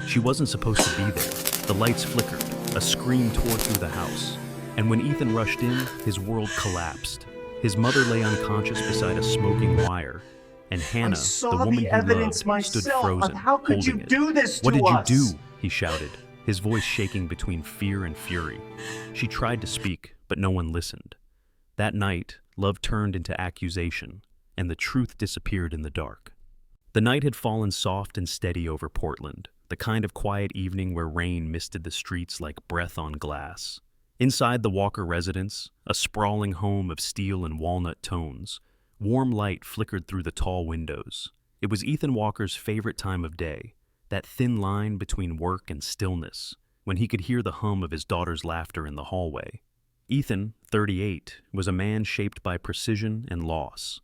She wasn't supposed to be there. The lights flickered. A scream tore through the house. And when Ethan rushed in, his world collapsed. His mother lay unconscious beside a smoking wire. And Hannah, the woman he loved, stood frozen, How could you holding it. do this to "What did us? you do?" he shouted, his voice shaking between fear and fury. She tried to speak, but no one listened. That night, love turned into accusation, and the truth disappeared in the dark. The night had fallen soft and steady over Portland, the kind of quiet evening where rain misted the streets like breath on glass. Inside the Walker residence, a sprawling home of steel and walnut tones, warm light flickered through the tall windows. It was Ethan Walker's favorite time of day, that thin line between work and stillness, when he could hear the hum of his daughter's laughter in the hallway. Ethan, 38, was a man shaped by precision and loss.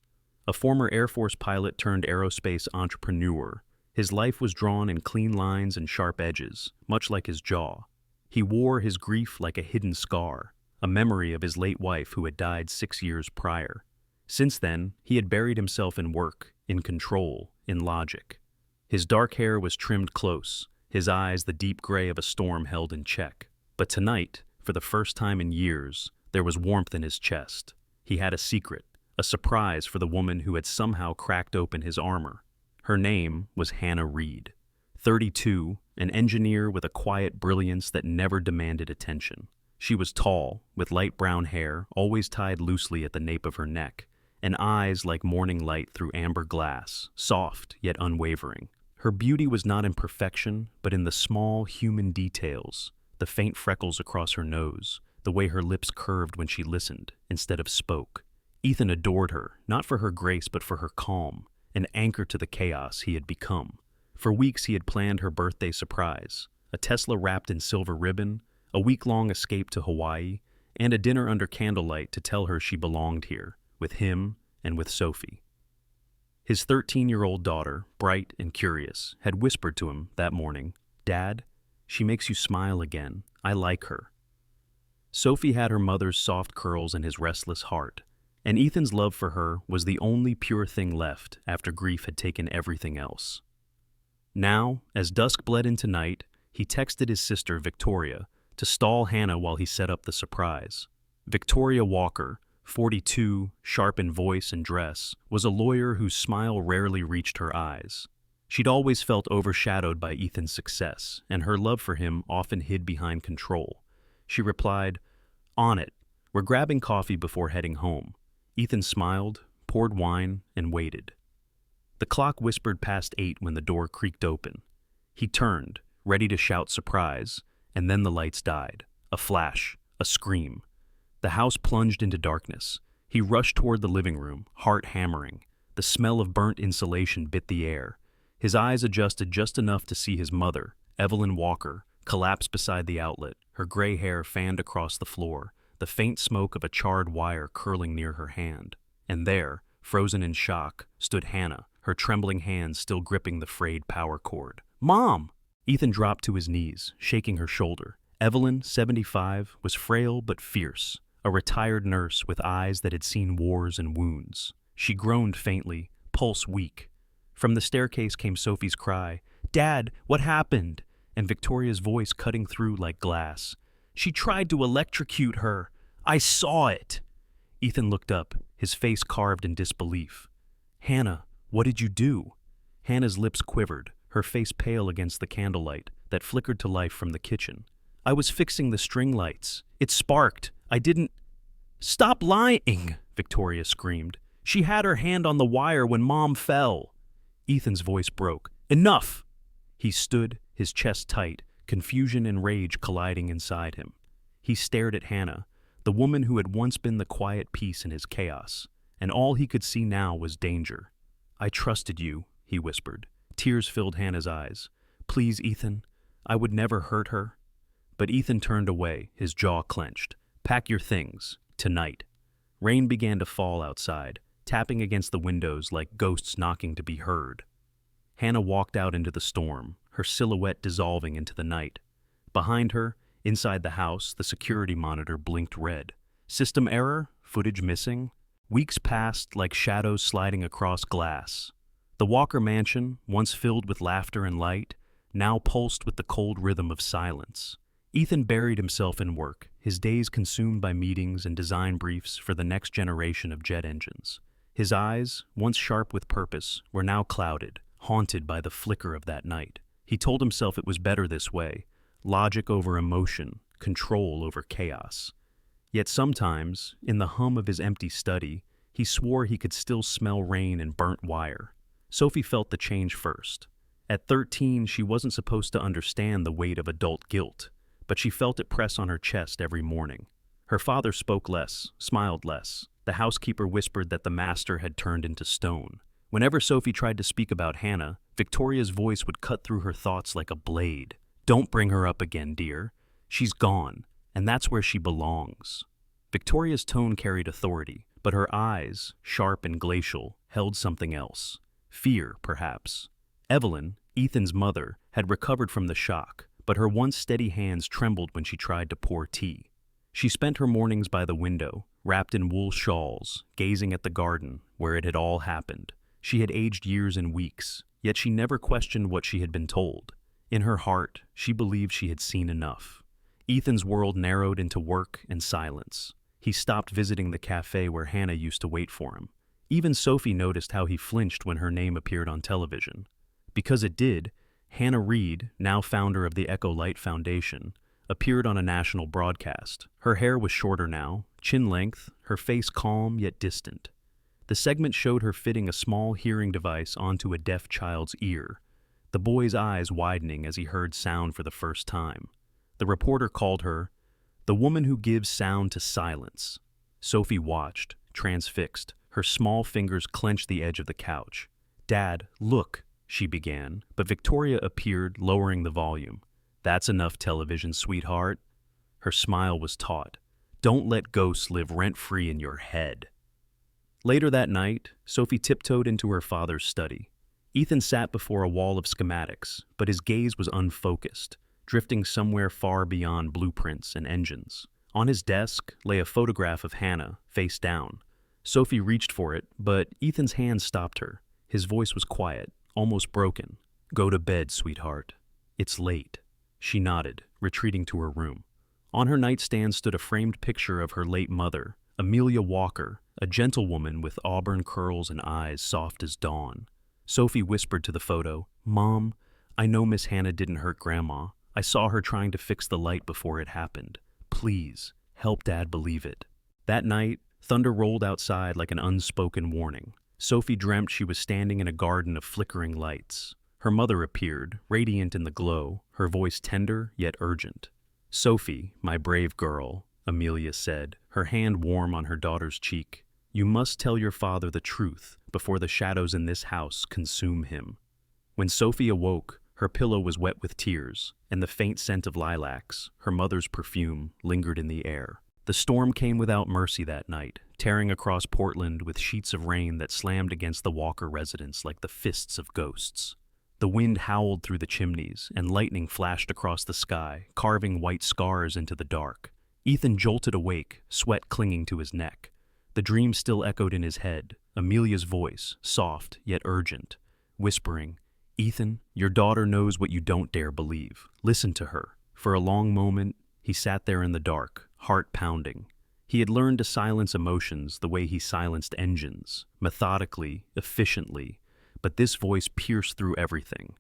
A former Air Force pilot turned aerospace entrepreneur, his life was drawn in clean lines and sharp edges, much like his jaw. He wore his grief like a hidden scar, a memory of his late wife who had died 6 years prior. Since then, he had buried himself in work, in control, in logic. His dark hair was trimmed close, his eyes the deep gray of a storm held in check. But tonight, for the first time in years, there was warmth in his chest. He had a secret, a surprise for the woman who had somehow cracked open his armor. Her name was Hannah Reed, 32, an engineer with a quiet brilliance that never demanded attention. She was tall, with light brown hair always tied loosely at the nape of her neck, and eyes like morning light through amber glass, soft yet unwavering. Her beauty was not in perfection, but in the small human details, the faint freckles across her nose, the way her lips curved when she listened instead of spoke. Ethan adored her, not for her grace but for her calm, an anchor to the chaos he had become. For weeks he had planned her birthday surprise, a Tesla wrapped in silver ribbon, a week-long escape to Hawaii, and a dinner under candlelight to tell her she belonged here, with him and with Sophie. His 13-year-old daughter, bright and curious, had whispered to him that morning, "Dad, she makes you smile again. I like her." Sophie had her mother's soft curls in his restless heart, and Ethan's love for her was the only pure thing left after grief had taken everything else. Now, as dusk bled into night, he texted his sister, Victoria, to stall Hannah while he set up the surprise. Victoria Walker, 42, sharp in voice and dress, was a lawyer whose smile rarely reached her eyes. She'd always felt overshadowed by Ethan's success, and her love for him often hid behind control. She replied, "On it. We're grabbing coffee before heading home." Ethan smiled, poured wine, and waited. The clock whispered past 8 when the door creaked open. He turned, ready to shout surprise, and then the lights died. A flash, a scream. The house plunged into darkness. He rushed toward the living room, heart hammering. The smell of burnt insulation bit the air. His eyes adjusted just enough to see his mother, Evelyn Walker, collapse beside the outlet, her gray hair fanned across the floor, the faint smoke of a charred wire curling near her hand. And there, frozen in shock, stood Hannah, her trembling hands still gripping the frayed power cord. "Mom!" Ethan dropped to his knees, shaking her shoulder. Evelyn, 75, was frail but fierce, a retired nurse with eyes that had seen wars and wounds. She groaned faintly, pulse weak. From the staircase came Sophie's cry, "Dad, what happened?" and Victoria's voice cutting through like glass. "She tried to electrocute her. I saw it." Ethan looked up, his face carved in disbelief. "Hannah, what did you do?" Hannah's lips quivered, her face pale against the candlelight that flickered to life from the kitchen. "I was fixing the string lights. It sparked. I didn't—" "Stop lying!" Victoria screamed. "She had her hand on the wire when Mom fell." Ethan's voice broke. "Enough!" He stood, his chest tight, confusion and rage colliding inside him. He stared at Hannah, the woman who had once been the quiet peace in his chaos, and all he could see now was danger. "I trusted you," he whispered. Tears filled Hannah's eyes. "Please, Ethan, I would never hurt her." But Ethan turned away, his jaw clenched. "Pack your things. Tonight." Rain began to fall outside, tapping against the windows like ghosts knocking to be heard. Hannah walked out into the storm, her silhouette dissolving into the night. Behind her, inside the house, the security monitor blinked red. System error? Footage missing? Weeks passed like shadows sliding across glass. The Walker mansion, once filled with laughter and light, now pulsed with the cold rhythm of silence. Ethan buried himself in work, his days consumed by meetings and design briefs for the next generation of jet engines. His eyes, once sharp with purpose, were now clouded, haunted by the flicker of that night. He told himself it was better this way, logic over emotion, control over chaos. Yet sometimes, in the hum of his empty study, he swore he could still smell rain and burnt wire. Sophie felt the change first. At 13, she wasn't supposed to understand the weight of adult guilt, but she felt it press on her chest every morning. Her father spoke less, smiled less. The housekeeper whispered that the master had turned into stone. Whenever Sophie tried to speak about Hannah, Victoria's voice would cut through her thoughts like a blade. "Don't bring her up again, dear. She's gone, and that's where she belongs." Victoria's tone carried authority, but her eyes, sharp and glacial, held something else. Fear, perhaps. Evelyn, Ethan's mother, had recovered from the shock, but her once steady hands trembled when she tried to pour tea. She spent her mornings by the window, wrapped in wool shawls, gazing at the garden, where it had all happened. She had aged years and weeks, yet she never questioned what she had been told. In her heart, she believed she had seen enough. Ethan's world narrowed into work and silence. He stopped visiting the cafe where Hannah used to wait for him. Even Sophie noticed how he flinched when her name appeared on television. Because it did, Hannah Reid, now founder of the Echo Light Foundation, appeared on a national broadcast. Her hair was shorter now, chin length, her face calm yet distant. The segment showed her fitting a small hearing device onto a deaf child's ear, the boy's eyes widening as he heard sound for the first time. The reporter called her, "the woman who gives sound to silence." Sophie watched, transfixed. Her small fingers clenched the edge of the couch. "Dad, look," she began, but Victoria appeared, lowering the volume. "That's enough television, sweetheart." Her smile was taut. "Don't let ghosts live rent-free in your head." Later that night, Sophie tiptoed into her father's study. Ethan sat before a wall of schematics, but his gaze was unfocused, drifting somewhere far beyond blueprints and engines. On his desk lay a photograph of Hannah, face down. Sophie reached for it, but Ethan's hand stopped her. His voice was quiet, almost broken. "Go to bed, sweetheart. It's late." She nodded, retreating to her room. On her nightstand stood a framed picture of her late mother, Amelia Walker, a gentlewoman with auburn curls and eyes soft as dawn. Sophie whispered to the photo, "Mom, I know Miss Hannah didn't hurt Grandma. I saw her trying to fix the light before it happened. Please, help Dad believe it." That night, thunder rolled outside like an unspoken warning. Sophie dreamt she was standing in a garden of flickering lights. Her mother appeared, radiant in the glow, her voice tender yet urgent. "Sophie, my brave girl," Amelia said, her hand warm on her daughter's cheek. "You must tell your father the truth before the shadows in this house consume him." When Sophie awoke, her pillow was wet with tears, and the faint scent of lilacs, her mother's perfume, lingered in the air. The storm came without mercy that night, tearing across Portland with sheets of rain that slammed against the Walker residence like the fists of ghosts. The wind howled through the chimneys, and lightning flashed across the sky, carving white scars into the dark. Ethan jolted awake, sweat clinging to his neck. The dream still echoed in his head, Amelia's voice, soft yet urgent, whispering, "Ethan, your daughter knows what you don't dare believe. Listen to her." For a long moment, he sat there in the dark, heart pounding. He had learned to silence emotions the way he silenced engines, methodically, efficiently, but this voice pierced through everything.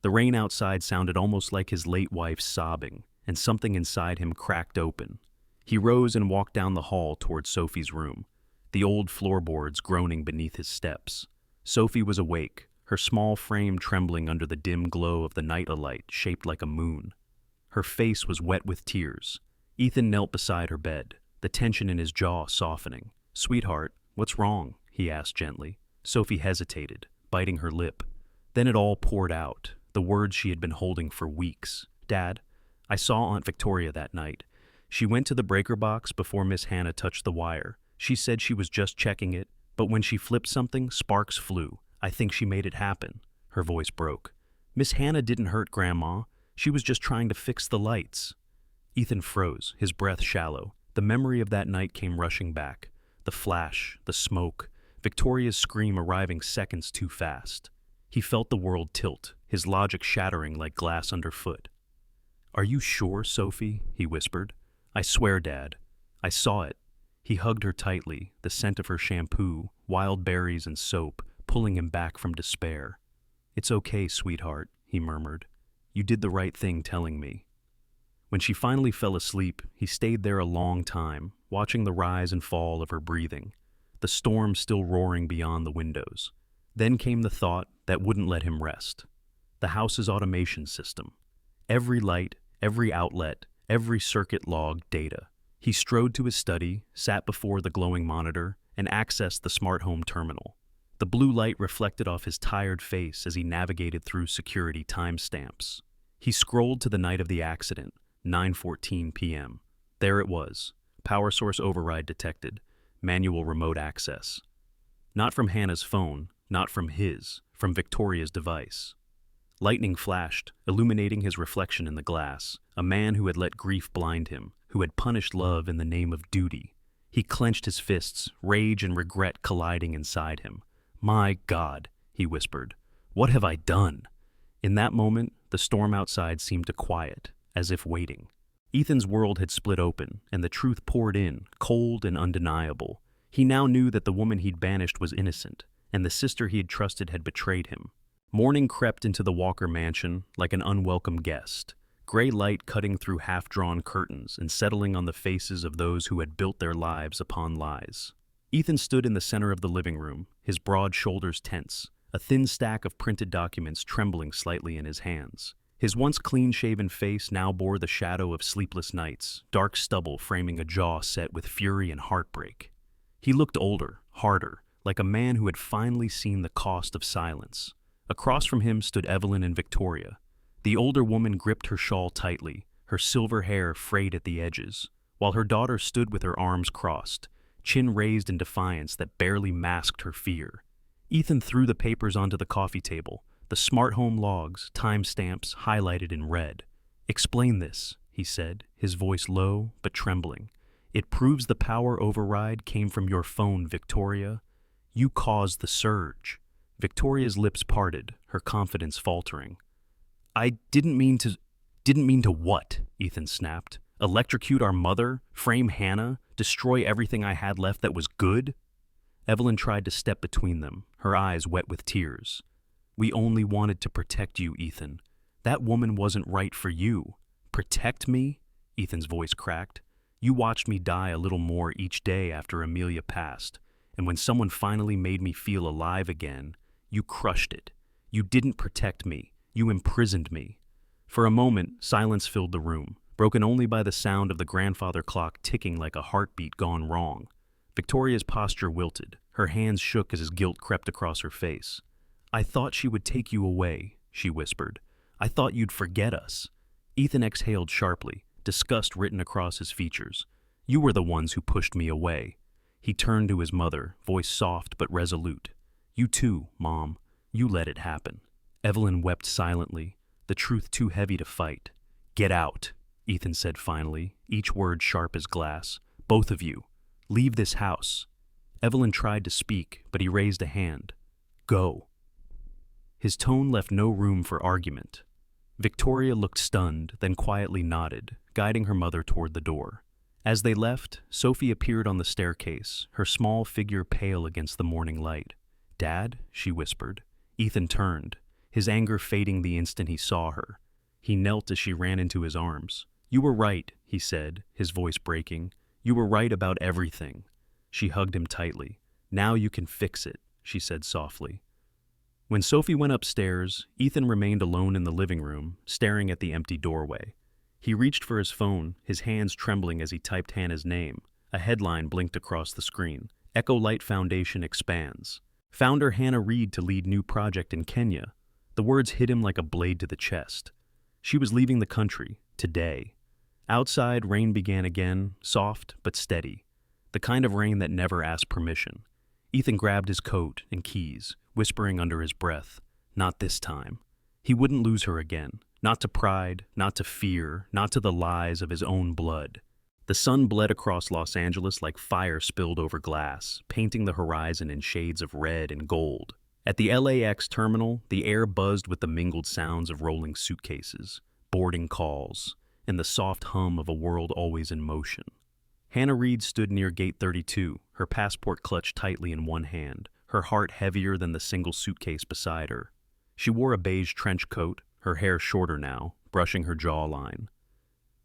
The rain outside sounded almost like his late wife's sobbing, and something inside him cracked open. He rose and walked down the hall toward Sophie's room, the old floorboards groaning beneath his steps. Sophie was awake, her small frame trembling under the dim glow of the night-a-light shaped like a moon. Her face was wet with tears. Ethan knelt beside her bed, the tension in his jaw softening. "Sweetheart, what's wrong?" he asked gently. Sophie hesitated, biting her lip. Then it all poured out, the words she had been holding for weeks. "Dad, I saw Aunt Victoria that night. She went to the breaker box before Miss Hannah touched the wire. She said she was just checking it, but when she flipped something, sparks flew. I think she made it happen." Her voice broke. "Miss Hannah didn't hurt Grandma. She was just trying to fix the lights." Ethan froze, his breath shallow. The memory of that night came rushing back. The flash, the smoke, Victoria's scream arriving seconds too fast. He felt the world tilt, his logic shattering like glass underfoot. "Are you sure, Sophie?" he whispered. "I swear, Dad. I saw it." He hugged her tightly, the scent of her shampoo, wild berries and soap, pulling him back from despair. "It's okay, sweetheart," he murmured. "You did the right thing telling me." When she finally fell asleep, he stayed there a long time, watching the rise and fall of her breathing, the storm still roaring beyond the windows. Then came the thought that wouldn't let him rest. The house's automation system. Every light, every outlet, every circuit logged data. He strode to his study, sat before the glowing monitor, and accessed the smart home terminal. The blue light reflected off his tired face as he navigated through security timestamps. He scrolled to the night of the accident, 9:14 p.m. There it was. Power source override detected. Manual remote access. Not from Hannah's phone, not from his, from Victoria's device. Lightning flashed, illuminating his reflection in the glass, a man who had let grief blind him, who had punished love in the name of duty. He clenched his fists, rage and regret colliding inside him. "My God," he whispered, "what have I done?" In that moment, the storm outside seemed to quiet, as if waiting. Ethan's world had split open, and the truth poured in, cold and undeniable. He now knew that the woman he'd banished was innocent, and the sister he had trusted had betrayed him. Morning crept into the Walker mansion like an unwelcome guest, gray light cutting through half-drawn curtains and settling on the faces of those who had built their lives upon lies. Ethan stood in the center of the living room, his broad shoulders tense, a thin stack of printed documents trembling slightly in his hands. His once clean-shaven face now bore the shadow of sleepless nights, dark stubble framing a jaw set with fury and heartbreak. He looked older, harder, like a man who had finally seen the cost of silence. Across from him stood Evelyn and Victoria. The older woman gripped her shawl tightly, her silver hair frayed at the edges, while her daughter stood with her arms crossed, chin raised in defiance that barely masked her fear. Ethan threw the papers onto the coffee table, the smart home logs, timestamps highlighted in red. "Explain this," he said, his voice low but trembling. "It proves the power override came from your phone, Victoria. You caused the surge." Victoria's lips parted, her confidence faltering. "I didn't mean to what?" Ethan snapped. "Electrocute our mother? Frame Hannah? Destroy everything I had left that was good?" Evelyn tried to step between them, her eyes wet with tears. "We only wanted to protect you, Ethan. That woman wasn't right for you." "Protect me?" Ethan's voice cracked. "You watched me die a little more each day after Amelia passed, and when someone finally made me feel alive again, you crushed it. You didn't protect me. You imprisoned me." For a moment, silence filled the room, broken only by the sound of the grandfather clock ticking like a heartbeat gone wrong. Victoria's posture wilted. Her hands shook as his guilt crept across her face. "I thought she would take you away," she whispered. "I thought you'd forget us." Ethan exhaled sharply, disgust written across his features. "You were the ones who pushed me away." He turned to his mother, voice soft but resolute. "You too, Mom. You let it happen." Evelyn wept silently, the truth too heavy to fight. "Get out," Ethan said finally, each word sharp as glass. "Both of you. Leave this house." Evelyn tried to speak, but he raised a hand. "Go." His tone left no room for argument. Victoria looked stunned, then quietly nodded, guiding her mother toward the door. As they left, Sophie appeared on the staircase, her small figure pale against the morning light. "Dad?" she whispered. Ethan turned, his anger fading the instant he saw her. He knelt as she ran into his arms. "You were right," he said, his voice breaking. "You were right about everything." She hugged him tightly. "Now you can fix it," she said softly. When Sophie went upstairs, Ethan remained alone in the living room, staring at the empty doorway. He reached for his phone, his hands trembling as he typed Hannah's name. A headline blinked across the screen. "Echo Light Foundation expands. Founder Hannah Reid to lead new project in Kenya." The words hit him like a blade to the chest. She was leaving the country, today. Outside, rain began again, soft but steady. The kind of rain that never asked permission. Ethan grabbed his coat and keys, whispering under his breath, "Not this time." He wouldn't lose her again. Not to pride, not to fear, not to the lies of his own blood. The sun bled across Los Angeles like fire spilled over glass, painting the horizon in shades of red and gold. At the LAX terminal, the air buzzed with the mingled sounds of rolling suitcases, boarding calls, and the soft hum of a world always in motion. Hannah Reed stood near gate 32, her passport clutched tightly in one hand, her heart heavier than the single suitcase beside her. She wore a beige trench coat, her hair shorter now, brushing her jawline.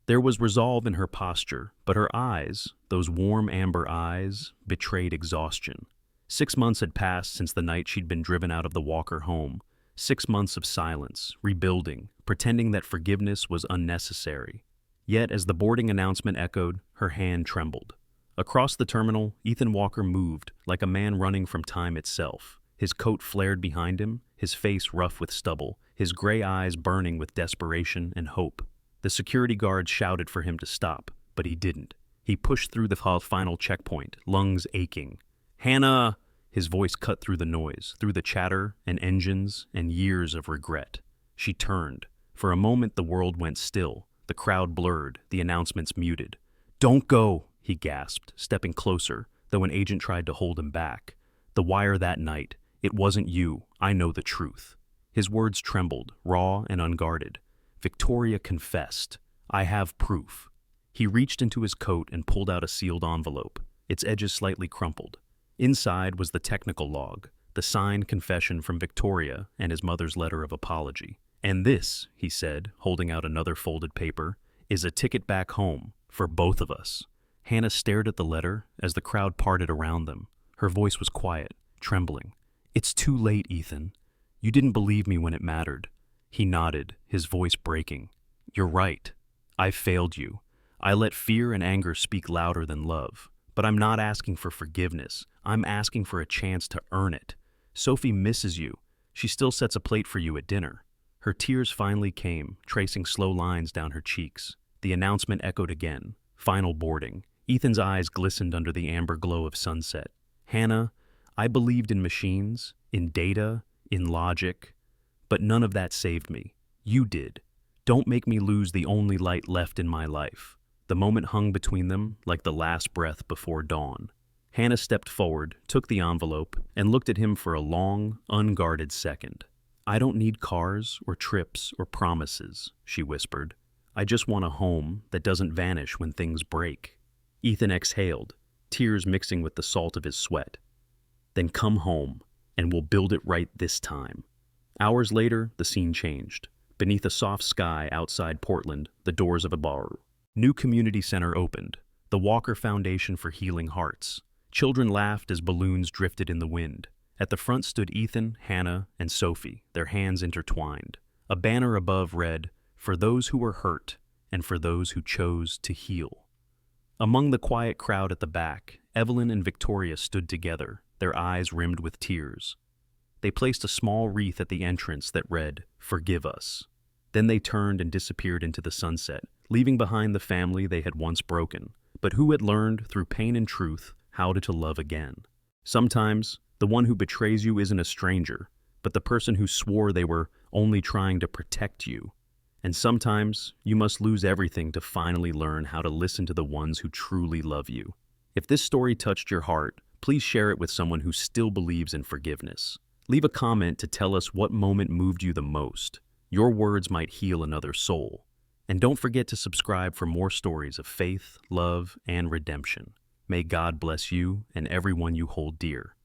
There was resolve in her posture, but her eyes, those warm amber eyes, betrayed exhaustion. 6 months had passed since the night she'd been driven out of the Walker home. 6 months of silence, rebuilding, pretending that forgiveness was unnecessary. Yet, as the boarding announcement echoed, her hand trembled. Across the terminal, Ethan Walker moved, like a man running from time itself. His coat flared behind him, his face rough with stubble, his gray eyes burning with desperation and hope. The security guard shouted for him to stop, but he didn't. He pushed through the final checkpoint, lungs aching. "Hannah!" His voice cut through the noise, through the chatter and engines and years of regret. She turned. For a moment the world went still. The crowd blurred, the announcements muted. "Don't go!" he gasped, stepping closer, though an agent tried to hold him back. "The wire that night. It wasn't you. I know the truth." His words trembled, raw and unguarded. Victoria confessed. "I have proof." He reached into his coat and pulled out a sealed envelope, its edges slightly crumpled. Inside was the technical log, the signed confession from Victoria and his mother's letter of apology. "And this," he said, holding out another folded paper, "is a ticket back home, for both of us." Hannah stared at the letter as the crowd parted around them. Her voice was quiet, trembling. "It's too late, Ethan. You didn't believe me when it mattered." He nodded, his voice breaking. "You're right. I failed you. I let fear and anger speak louder than love. But I'm not asking for forgiveness. I'm asking for a chance to earn it. Sophie misses you. She still sets a plate for you at dinner." Her tears finally came, tracing slow lines down her cheeks. The announcement echoed again. Final boarding. Ethan's eyes glistened under the amber glow of sunset. "Hannah, I believed in machines, in data, in logic. But none of that saved me. You did. Don't make me lose the only light left in my life." The moment hung between them like the last breath before dawn. Hannah stepped forward, took the envelope, and looked at him for a long, unguarded second. "I don't need cars or trips or promises," she whispered. "I just want a home that doesn't vanish when things break." Ethan exhaled, tears mixing with the salt of his sweat. "Then come home, and we'll build it right this time." Hours later, the scene changed. Beneath a soft sky outside Portland, the doors of a bar. New community center opened, the Walker Foundation for Healing Hearts. Children laughed as balloons drifted in the wind. At the front stood Ethan, Hannah, and Sophie, their hands intertwined. A banner above read, "For those who were hurt, and for those who chose to heal." Among the quiet crowd at the back, Evelyn and Victoria stood together, their eyes rimmed with tears. They placed a small wreath at the entrance that read, "Forgive us." Then they turned and disappeared into the sunset, leaving behind the family they had once broken, but who had learned, through pain and truth, how to love again. Sometimes, the one who betrays you isn't a stranger, but the person who swore they were only trying to protect you. And sometimes, you must lose everything to finally learn how to listen to the ones who truly love you. If this story touched your heart, please share it with someone who still believes in forgiveness. Leave a comment to tell us what moment moved you the most. Your words might heal another soul. And don't forget to subscribe for more stories of faith, love, and redemption. May God bless you and everyone you hold dear.